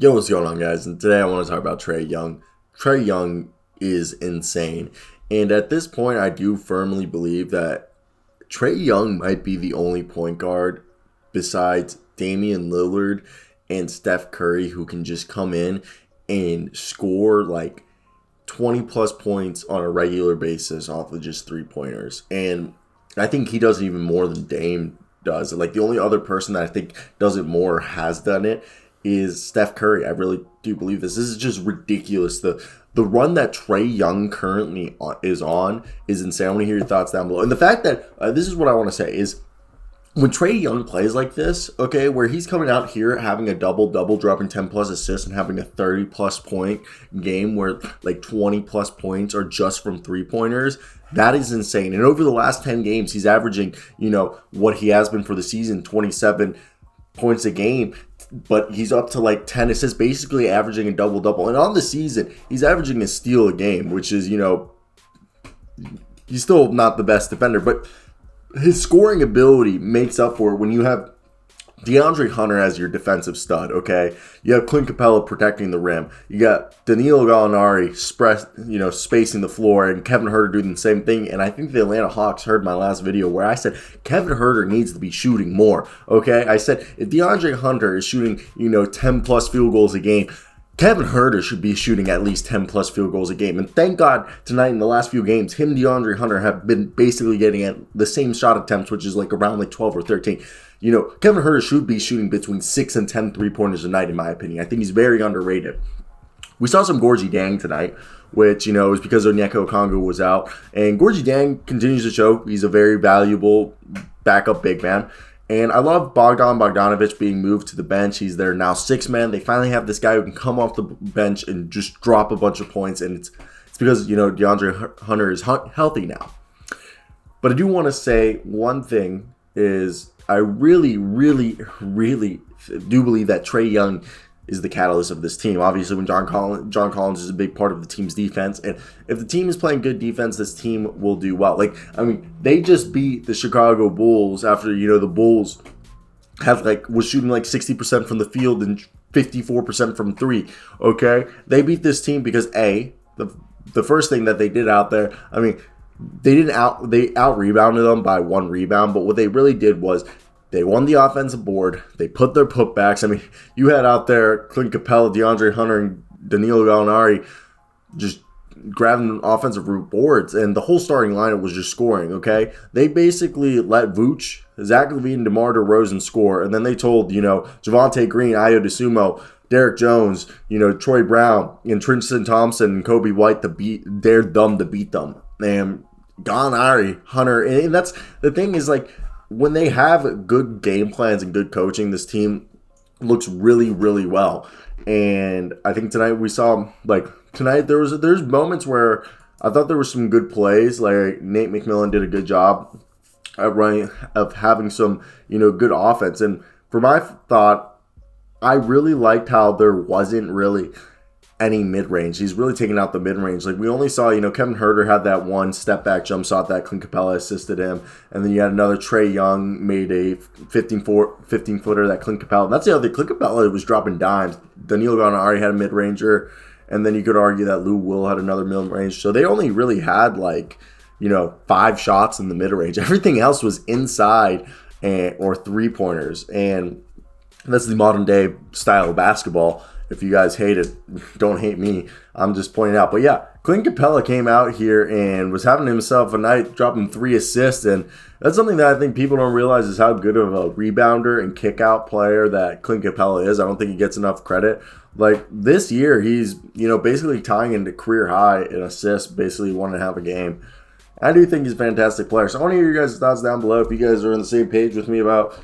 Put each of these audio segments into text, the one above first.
Yo, what's going on, guys? And today I want to talk about Trae Young. Trae Young is insane. And at this point, I do firmly believe that Trae Young might be the only point guard besides Damian Lillard and Steph Curry who can just come in and score like 20 plus points on a regular basis off of just 3-pointers. And I think he does it even more than Dame does. Like, the only other person that I think does it more or has done it is Steph Curry. I really do believe this. This is just ridiculous. The run that Trae Young currently is on is insane. I want to hear your thoughts down below. And the fact that, this is what I want to say, is when Trae Young plays like this, okay, where he's coming out here having a double-double, dropping 10-plus assists and having a 30-plus point game where like 20-plus points are just from three-pointers, that is insane. And over the last 10 games, he's averaging, what he has been for the season, 27 points a game. But he's up to like 10 assists, basically averaging a double-double. And on the season, he's averaging a steal a game, which is, he's still not the best defender. But his scoring ability makes up for it when you have DeAndre Hunter as your defensive stud, okay? You have Clint Capella protecting the rim. You got Danilo Gallinari spacing the floor, and Kevin Huerter doing the same thing. And I think the Atlanta Hawks heard my last video where I said Kevin Huerter needs to be shooting more, okay? I said if DeAndre Hunter is shooting, 10-plus field goals a game, Kevin Huerter should be shooting at least 10-plus field goals a game. And thank God tonight in the last few games, him and DeAndre Hunter have been basically getting at the same shot attempts, which is like around like 12 or 13. Kevin Huerter should be shooting between 6 and 10 3-pointers a night, in my opinion. I think he's very underrated. We saw some Gorgie Dang tonight, which, is because Onyeka Okongwu was out. And Gorgie Dang continues to show he's a very valuable backup big man. And I love Bogdan Bogdanovic being moved to the bench. He's there now, 6-man. They finally have this guy who can come off the bench and just drop a bunch of points. And it's because, DeAndre Hunter is healthy now. But I do want to say one thing is I really, really, really do believe that Trae Young is the catalyst of this team. Obviously, when John Collins is a big part of the team's defense. And if the team is playing good defense, this team will do well. They just beat the Chicago Bulls after, the Bulls was shooting like 60% from the field and 54% from three, okay? They beat this team because, the first thing that they did out there, they out-rebounded them by 1 rebound, but what they really did was they won the offensive board. They put their putbacks. You had out there Clint Capella, DeAndre Hunter, and Danilo Gallinari just grabbing offensive boards, and the whole starting lineup was just scoring, okay? They basically let Vooch, Zach LaVine, and DeMar DeRozan score, and then they told, Javonte Green, Ayo DeSumo, Derek Jones, Troy Brown, and Tristan Thompson, and Kobe White to beat them. And Gallinari, Hunter, and that's the thing is, when they have good game plans and good coaching, this team looks really, really well. And I think tonight we saw, there's moments where I thought there were some good plays. Like Nate McMillan did a good job of having some, good offense. And for my thought, I really liked how there wasn't really any mid-range. He's really taking out the mid-range. We only saw, Kevin Huerter had that one step-back jump shot that Clint Capella assisted him. And then you had another Trae Young made a 15-footer that Clint Capella. And that's the other thing. Clint Capella was dropping dimes. Danilo Gallinari had a mid-ranger. And then you could argue that Lou Will had another mid-range. So they only really had, 5 shots in the mid-range. Everything else was inside or 3-pointers. And that's the modern-day style of basketball. If you guys hate it, don't hate me. I'm just pointing out. But yeah, Clint Capella came out here and was having himself a night, dropping 3 assists. And that's something that I think people don't realize is how good of a rebounder and kick-out player that Clint Capella is. I don't think he gets enough credit. This year, he's, basically tying into career high in assists, basically 1.5 a game. I do think he's a fantastic player. So I want to hear your guys' thoughts down below if you guys are on the same page with me about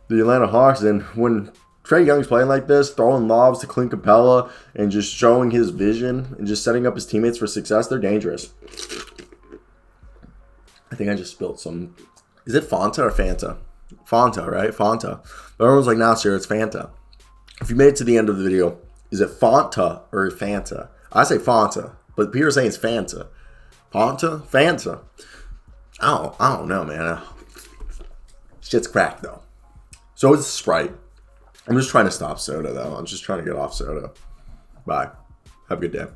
the Atlanta Hawks. And when Trae Young's playing like this, throwing lobs to Clint Capella and just showing his vision and just setting up his teammates for success, they're dangerous. I think I just spilled some. Is it Fanta or Fanta? Fanta, right? Fanta. But everyone's like, nah, sir, it's Fanta. If you made it to the end of the video, is it Fanta or Fanta? I say Fanta, but people are saying it's Fanta. Fanta? Fanta. I don't know, man. Shit's cracked, though. So it's Sprite. I'm just trying to stop soda, though. I'm just trying to get off soda. Bye. Have a good day.